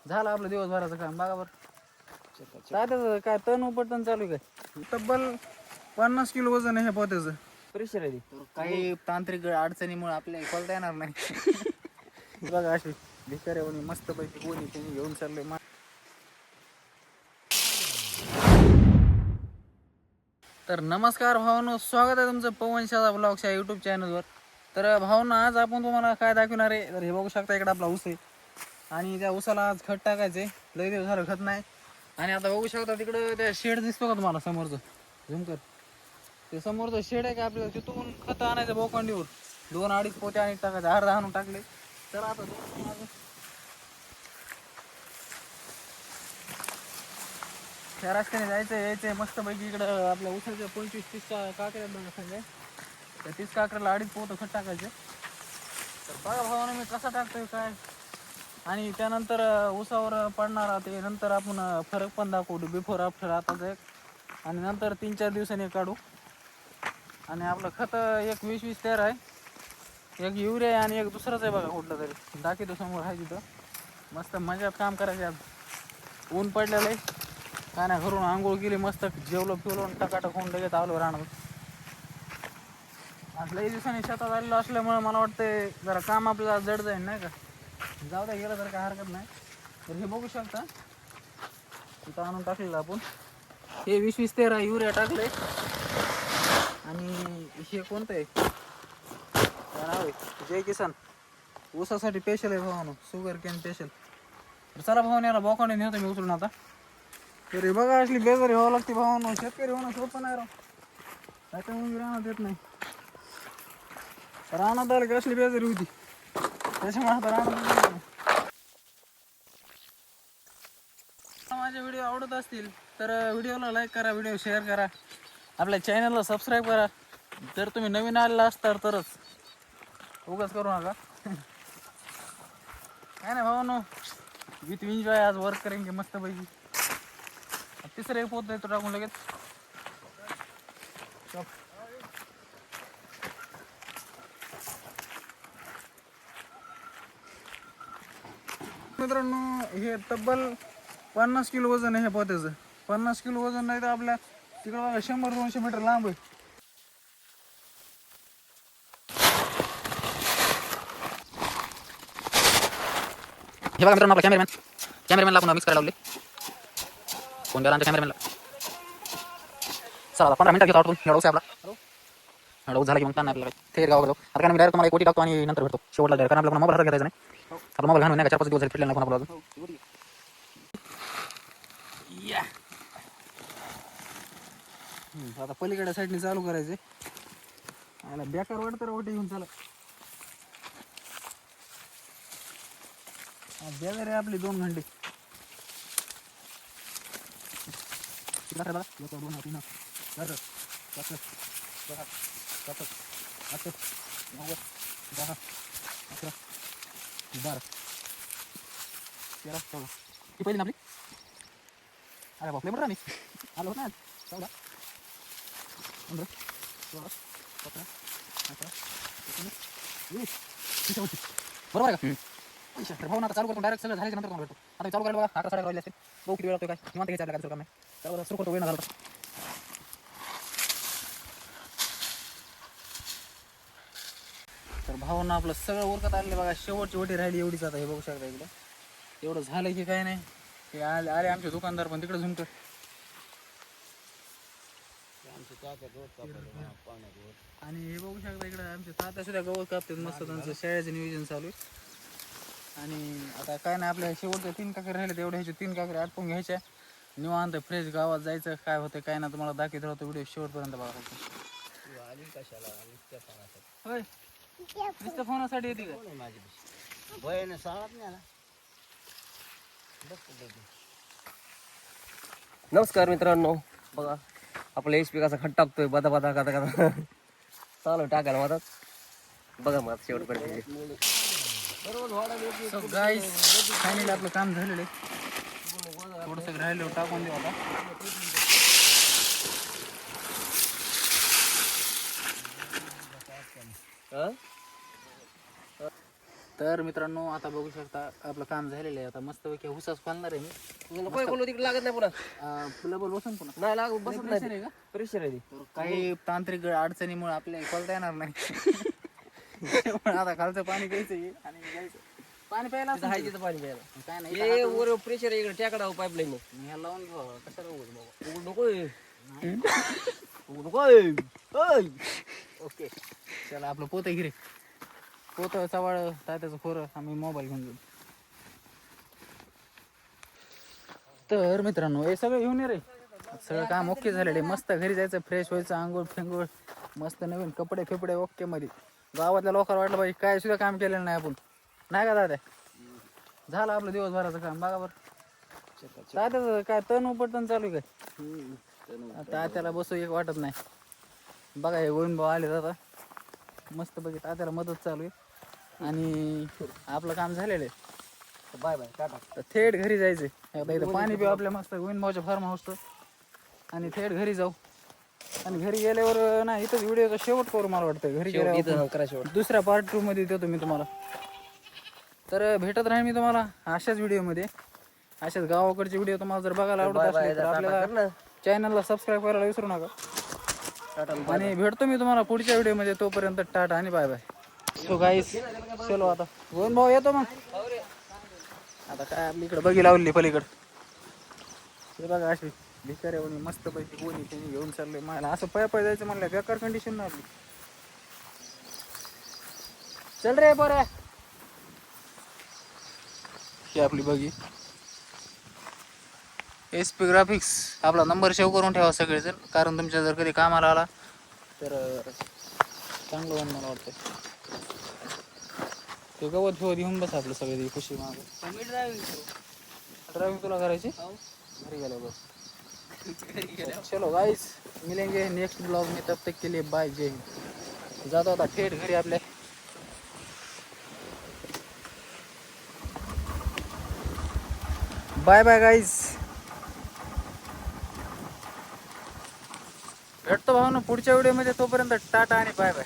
झालं आपलं दिवसभराचं काम बघा बरं. तात्याचं काय तण उपटण चालू आहे काय? तब्बल 50 किलो वजन आहे ह्या पोत्याचं. प्रेशर आहे काही तांत्रिक अडचणीमुळे आपल्याला खोलता येणार नाही. बघा अशी भिकाऱ्यावणी मस्त पैकी कोणी कोणी घेऊन चाललंय. तर नमस्कार भावांनो, स्वागत आहे तुमचं पवन शादा ब्लॉग्सच्या यूट्यूब चॅनलवर. तर भावांनो, आज आपण तुम्हाला काय दाखवणार आहे तर हे बघू शकता. इकडे आपला ऊस आहे आणि त्या ऊसाला आज खत टाकायचं आहे. लई दिवस झालं खत नाही. आणि आता बघू शकता तिकडं त्या शेड दिसतो का तुम्हाला समोरचं, झूम कर. ते समोरचं शेड आहे का आपल्याला, तिथून खत आणायचं बोकांडीवर. 2-2.5 पोते आणि टाकायचं, अर्धा आणून टाकले. तर आता त्या रस्त्याने जायचं यायचं मस्त पैकी. इकडं आपल्या उसाच्या 25-30 काकड्या बघा सांगाय. त्या 30 काकड्याला 2.5 पोतं खत टाकायचे. तर बघा भावानं मी कसं टाकतोय काय, आणि त्यानंतर उसावर पडणारा ते नंतर आपण फरक पण दाखवू. बिफोर आफ्टर आताच एक, आणि नंतर 3-4 दिवसांनी काढू. आणि आपलं खत एक 20-20 तयार आहे. एक युरिया आहे आणि एक दुसरंच आहे बघा कुठलं तरी, दाखवतो समोर आहे तिथं. मस्त मजात काम करायचे. आज ऊन पडलेलं आहे काय नाही, घरून आंघोळ केली, मस्त जेवलो फिवलो टकाटक होऊन लगेच आलो राहणार. आज लई दिवसांनी शेतात आलेलो असल्यामुळे मला वाटतं जरा काम आपल्याला जड जाईल नाही का. जाऊ द्या, गेलं तर काय हरकत नाही. तर हे बघू शकता तिथं आणून टाकलेलं आपण. हे 20-20 13 युरिया टाकले. आणि हे कोणतं आहे काय नाव आहे, जय किसान. ऊसासाठी स्पेशल आहे भावानो, शुगर कॅन स्पेशल. तर चला भावाने याला बोकांडे नेतो मी उचलून आता. तर हे बघा असली बेजारी व्हावं लागते भावानो. शेतकरी होणं सोपं नाही राव, त्याच्यामुळे राहण्यात येत नाही. राहण्यात आलं की असली बेजारी होती, त्याच्यामुळे आता राहण्यात. माझे व्हिडिओ आवडत असतील तर व्हिडिओला लाईक करा, व्हिडिओ शेअर करा, आपल्या चॅनलला सबस्क्राईब करा. जर तुम्ही नवीन आलेला असता तरच, उगाच करू नका. काय नाही भावानो, विथ एन्जॉय आज वर्क करेंगे मस्त पैकी. तिसरं एक पोत देतो टाकून लगेच. मित्रांनो, हे तब्बल 50 किलो वजन आहे ह्या पोत्याचं. 50 किलो वजन नाही तर आपल्या तिकडं बघा 100-200 मीटर लांब आहे. हे बघा मित्रांनो, आपला कॅमेरामॅनला आपण मिक्स करायला लावले. कोण द्याला आमच्या कॅमेरामॅनला. चला 15 मिनिटात घेतो आउटून. एवढा ऊस आहे आपला. एवढा ऊस झाला की मग ताण आपल्याला थेट गावाकडे जाऊ. आता काय मी डायरेक्ट तुम्हाला एक कोटी टाकतो आणि नंतर भेटतो शेवटला डायरेक्ट. कारण आपल्याला मोबाईल हातात घ्यायचा नाही. आपला मोबाईल घालून नाही का 4-5 दिवस झाले फिटलेला नाही कोणाला अजून. आता पलीकडे साईडने चालू करायचे. आला बेकार वाटतं रोटी घेऊन चला. बेजार आहे आपली 2 घंटे. बघा 1 2 3 4 5 6 7 8 9 10 11 12 13 14 ही पहिली ना आपली. अरे बापले बरं नाही आलो होत ना. 14 15 16 17 18 19 20 बरोबर आहे का. तर भाऊ आता चालू करतो डायरेक्ट. सगळं झाल्याच्या नंतर भेटतो. आता चालू करायला बघा 11 वाजले असतील. बघू किती वेळ लागतो काय निवांत घ्यायचं आपल्याला. काय सुरू काम नाही त्यावर सुरू करतो, वेळ झाला. तर भावांना आपलं सगळं उरकत आले बघा. शेवटची वटी राहिली एवढीच. आता हे बघू शकता इकडं एवढं झालं की काय नाही. हे आले आमचे दुकानदार पण तिकडे झुमतो. आणि हे बघू शकता इकडे आमचे तात्या सुद्धा गवत कापतात मस्त. त्यांचं शेळ्याचं नियोजन चालू आहे. आणि आता काय नाही, आपल्या शेवटच्या 3 काकरे राहिले तेवढे ह्याचे 3 काकरे आटपून घ्यायच्या. निवांत फ्रेश गावात जायचं. काय होतं काय ना तुम्हाला दाखवत राहतो व्हिडिओ शेवटपर्यंत बघा. होय नुसतं फोनासाठी येते का माझी सांगत नाही. नमस्कार मित्रांनो, बघा आपल्या HP कसा खट टाकतोय. बदा बदा कदा कदा चालू टाकायला मधात. बघा मग शेवटपर्यंत. सो गाईस फायनली आपलं काम झालेलं आहे. थोडंसं राहिलं टाकून देऊ आता. तर मित्रांनो आता बघू शकता आपलं काम झालेलं आहे. आता मस्तपैकी हुसाच खोलणार आहे मी. तुला कोण तिकडे लागत नाही पुन्हा डबल बसून पुन्हा नाही लागू बसत pressure नाही आहे का? प्रेशर आहे ती. तर काही तांत्रिक अडचणीमुळे आपल्याला खोलता येणार नाही. त्यामुळे आता खालचं पाणी घ्यायचं आहे आणि जायचं. पाणी प्यायला तिथं आहे तिथं पाणी प्यायला. काय नाही हे वर प्रेशर आहे इकडे टाकडा पाईपलाईन मी ह्याला लावून घेऊ कशाला उघड बाबा. उघड नकोय उघड नकोय ओय. ओके चला आपलं पोतं घे रे. पोतं चवाळ तात्याचं खोरं आम्ही मोबाईल घेऊन जाऊ. तर मित्रांनो हे सगळं घेऊन ये रे. सगळं काम ओके झालेलं आहे. मस्त घरी जायचं फ्रेश व्हायचं आंघोळ फेंगोळ मस्त नवीन कपडे फिपडे ओके मध्ये. गावातल्या लोकांना वाटलं पाहिजे काय सुद्धा काम केलेलं नाही आपण नाही का दादा. झालं आपलं दिवसभराचं काम बघा बरं. तात्याचं काय तण उपटन चालू आहे काय. तात्याला बसू एक वाटत नाही. बघा हे गोविंद भाऊ आले आता मस्त बघित तात्याला मदत चालू आहे आणि आपलं काम झालेलं आहे. Bye bye tata. तर थेट घरी जायचं. आता इथं पाणी पिऊ आपल्या मस्त गोविंद भाऊच्या फार्म हाऊसचं आणि थेट घरी जाऊ. आणि घरी गेल्यावर ना इथंच व्हिडिओचा शेवट करू मला वाटतं. घरी गेल्यावर दुसऱ्या पार्ट 2 मध्ये देतो मी तुम्हाला. तर भेटत राहील मी तुम्हाला अशाच व्हिडिओमध्ये. अशाच गावाकडचे व्हिडिओ तुम्हाला जर बघायला आवडत असले तर आपल्याला चॅनलला सबस्क्राईब करायला विसरू नका. आणि भेटतो मी तुम्हाला पुढच्या व्हिडिओमध्ये. तोपर्यंत टाटा आणि बाय बाय. सो गाईस चलो आता गोविंद भाऊ येतो मग. आता काय आपली इकडे बघी लावली पलीकडे. हे बघा अशी भिकाऱ्या कोणी मस्त पैकी कोणी त्यांनी घेऊन चाललंय. मला असं पाय जायचं म्हणलं बेकार कंडिशन ना आपली. चल रे बरं. ही आपली बघी SP ग्राफिक्स. आपला नंबर सेव्ह करून ठेवा सगळेजण कारण तुमच्या जर कधी कामाला आला तर चांगलं होऊन मला वाटतं. ते गवत ठेवत घेऊन बस आपलं सगळे खुशी मागं. ड्रायव्हिंग तुला करायची घरी गेलो बस. चलो गाइस मिलेंगे नेक्स्ट ब्लॉग में. तब तक के लिए बाय जय हिंद. जातो आता थेट घरी आपल्या. Bye bye guys. भेटतो भाऊ ना पुढच्या व्हिडिओमध्ये. तोपर्यंत टाटा आणि बाय बाय.